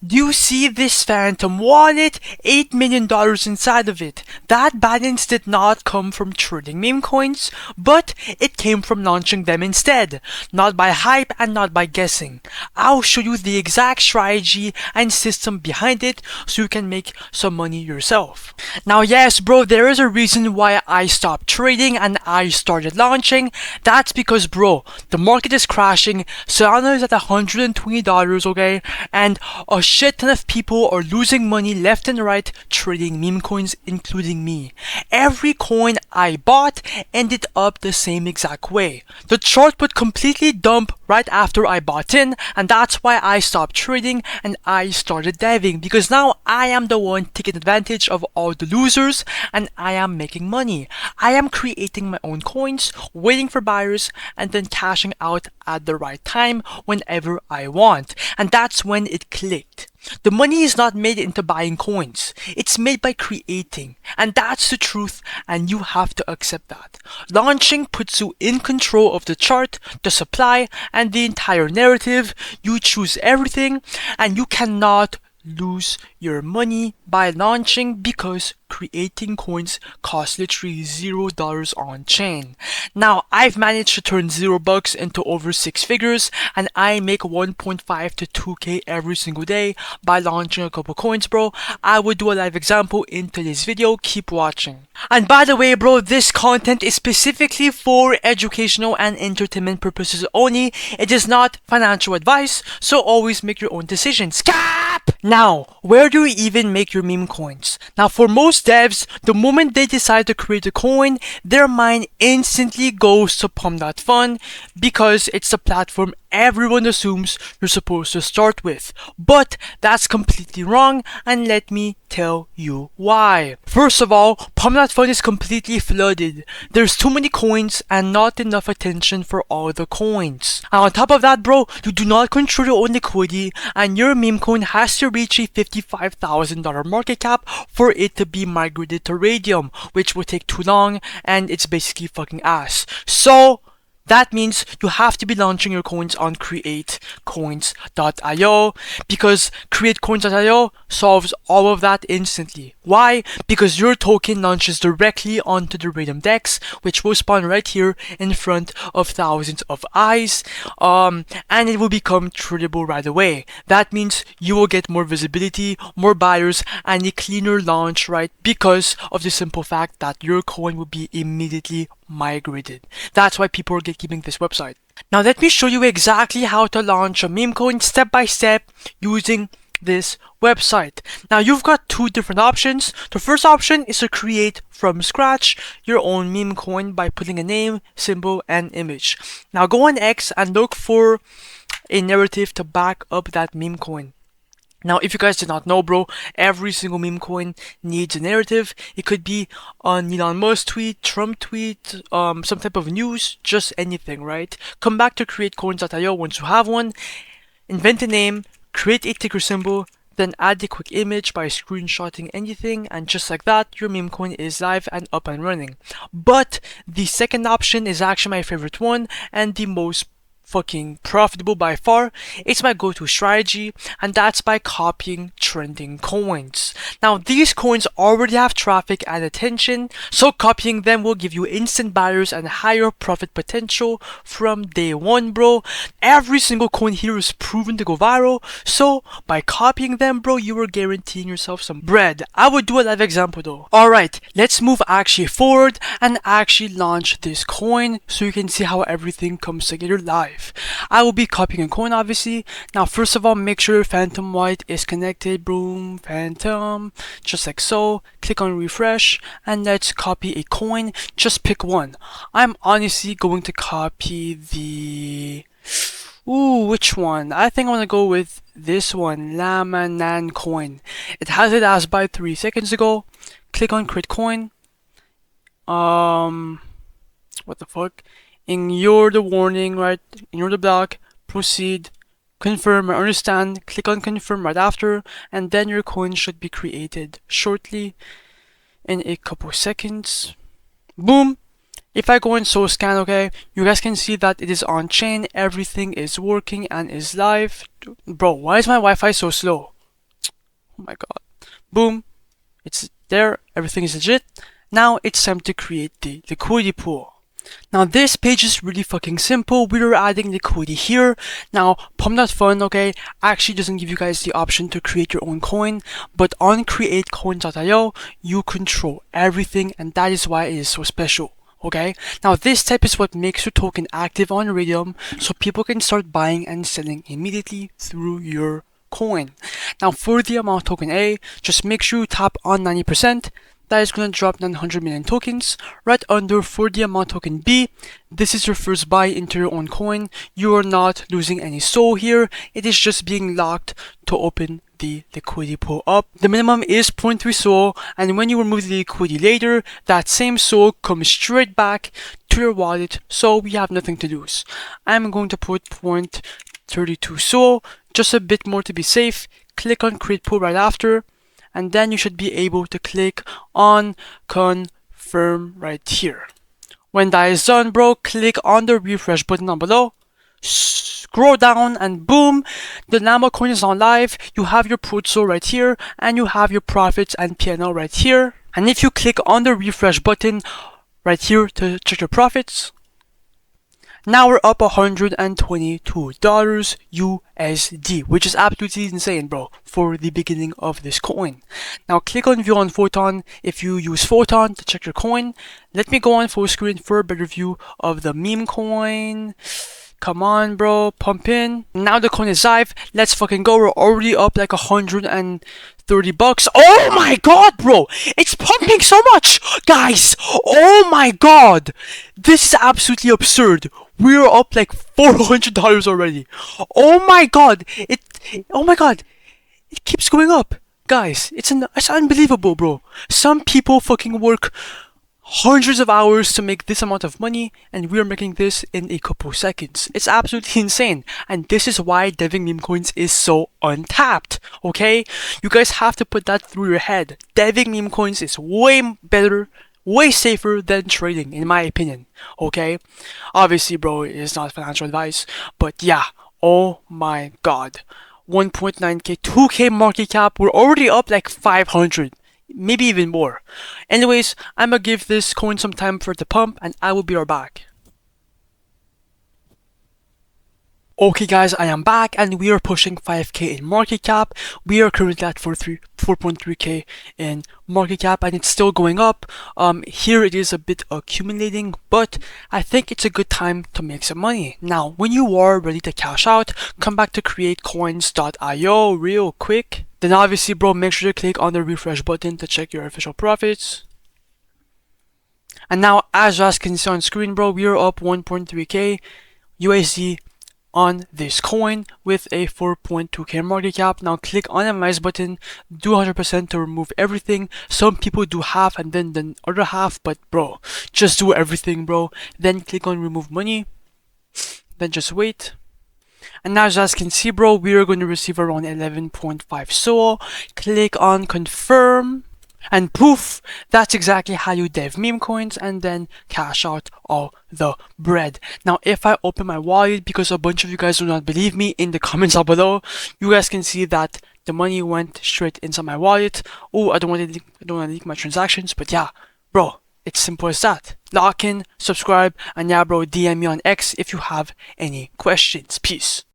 Do you see this phantom wallet? $8 million inside of it. That balance did not come from trading meme coins, but it came from launching them instead. Not by hype and not by guessing. I'll show you the exact strategy and system behind it so you can make some money yourself. Now yes bro, there is a reason why I stopped trading and I started launching. That's because bro, the market is crashing, Solana is at $120, okay, and a shit ton of people are losing money left and right trading meme coins, including me. Every coin I bought ended up the same exact way. The chart would completely dump right after I bought in, and that's why I stopped trading and I started diving, because now I am the one taking advantage of all the losers and I am making money. I am creating my own coins, waiting for buyers, and then cashing out at the right time whenever I want. And that's when it clicked. The money is not made into buying coins. It's made by creating. And that's the truth, and you have to accept that. Launching puts you in control of the chart, the supply, and the entire narrative. You choose everything, and you cannot lose your money by launching because creating coins costs literally $0 on chain. Now I've managed to turn $0 into over 6 figures, and I make 1.5 to 2k every single day by launching a couple coins bro. I will do a live example in today's video, keep watching. And by the way bro, this content is specifically for educational and entertainment purposes only. It is not financial advice, so always make your own decisions. Cap! Now, where do you even make your meme coins? Now for most devs, the moment they decide to create a coin, their mind instantly goes to Pump.Fun because it's the platform everyone assumes you're supposed to start with. But that's completely wrong, and let me tell you why. First of all, Pump.Fun is completely flooded. There's too many coins and not enough attention for all the coins. And on top of that bro, you do not control your own liquidity, and your meme coin has to reach a $55,000 market cap for it to be migrated to Raydium, which would take too long, and it's basically fucking ass. So that means you have to be launching your coins on createcoins.io, because createcoins.io solves all of that instantly. Why? Because your token launches directly onto the Raydium DEX, which will spawn right here in front of thousands of eyes, and it will become tradable right away. That means you will get more visibility, more buyers, and a cleaner launch, right? Because of the simple fact that your coin will be immediately migrated. That's why people are gatekeeping this website. Now let me show you exactly how to launch a meme coin step by step using this website. Now you've got two different options. The first option is to create from scratch your own meme coin by putting a name, symbol, and image. Now go on X and look for a narrative to back up that meme coin. Now, if you guys did not know, bro, every single meme coin needs a narrative. It could be an Elon Musk tweet, Trump tweet, some type of news, just anything, right? Come back to createcoins.io once you have one, invent a name, create a ticker symbol, then add a quick image by screenshotting anything, and just like that, your meme coin is live and up and running. But the second option is actually my favorite one and the most fucking profitable by far. It's my go-to strategy, and that's by copying trending coins. Now these coins already have traffic and attention, so copying them will give you instant buyers and higher profit potential from day one, bro. Every single coin here is proven to go viral, so by copying them, bro, you are guaranteeing yourself some bread. I would do a live example though. Alright, let's move actually forward and actually launch this coin so you can see how everything comes together live. I will be copying a coin obviously. Now first of all, make sure Phantom White is connected. Boom, Phantom, just like so. Click on refresh and let's copy a coin. Just pick one. I'm honestly going to copy the... which one? I think I'm gonna go with this one, Llama Nan coin. It has it as by 3 seconds ago. Click on create coin. What the fuck? Ignore the warning, right? Ignore the block, proceed, confirm or understand, click on confirm right after, and then your coin should be created shortly in a couple seconds. Boom! If I go in soul scan, okay, you guys can see that it is on chain, everything is working and is live. Bro, why is my Wi-Fi so slow? Oh my god. Boom. It's there. Everything is legit. Now it's time to create the liquidity pool. Now this page is really fucking simple. We're adding liquidity here. Now Pump.Fun, okay, actually doesn't give you guys the option to create your own coin, but on createcoin.io you control everything, and that is why it is so special. Okay, now this step is what makes your token active on Raydium, so people can start buying and selling immediately through your coin. Now for the amount token A, just make sure you tap on 90%. That is going to drop 900 million tokens. Right under for the amount token B, this is your first buy into your own coin. You are not losing any SOL here. It is just being locked to open the liquidity pool up. The minimum is 0.3 SOL, and when you remove the liquidity later, that same SOL comes straight back to your wallet, so we have nothing to lose. I'm going to put 0.32 SOL, just a bit more to be safe. Click on create pool right after, and then you should be able to click on confirm right here. When that is done, bro, click on the refresh button down below, scroll down, and boom, the Memecoin is on live. You have your SOL right here, and you have your profits and PNL right here. And if you click on the refresh button right here to check your profits, now we're up $122 USD, which is absolutely insane, bro, for the beginning of this coin. Now click on view on Photon if you use Photon to check your coin. Let me go on full screen for a better view of the Memecoin. Come on, bro, pump in. Now the coin is live. Let's fucking go. We're already up like $130. Oh my god, bro! It's pumping so much! Guys! Oh my god! This is absolutely absurd. We're up like $400 already. Oh my god! Oh my god! It keeps going up. Guys, it's unbelievable, bro. Some people fucking work hundreds of hours to make this amount of money, and we're making this in a couple seconds. It's absolutely insane, and this is why deving meme coins is so untapped. Okay, you guys have to put that through your head. Deving meme coins is way better, way safer than trading, in my opinion. Okay, obviously, bro, it's not financial advice, but yeah. Oh my god, 1.9k, 2k market cap. We're already up like 500. Maybe even more. Anyways, I'm gonna give this coin some time for it to pump, and I will be right back. Okay guys, I am back, and we are pushing 5k in market cap. We are currently at 4.3k in market cap, and it's still going up. Here it is a bit accumulating, but I think it's a good time to make some money. Now, when you are ready to cash out, come back to createcoins.io real quick. Then obviously, bro, make sure to click on the refresh button to check your official profits. And now, as you guys can see on screen, bro, we are up 1.3k USD on this coin with a 4.2k market cap. Now click on the minus button, do 100% to remove everything. Some people do half and then the other half, but bro, just do everything, bro. Then click on remove money, then just wait. And now as you guys can see, bro, we are going to receive around 11.5 SOL. Click on confirm, and poof, that's exactly how you dev meme coins and then cash out all the bread. Now if I open my wallet, because a bunch of you guys do not believe me, in the comments down below, you guys can see that the money went straight inside my wallet. Oh, I don't want to leak my transactions, but yeah, bro, it's simple as that. Lock in, subscribe, and yeah, bro, DM me on X if you have any questions. Peace.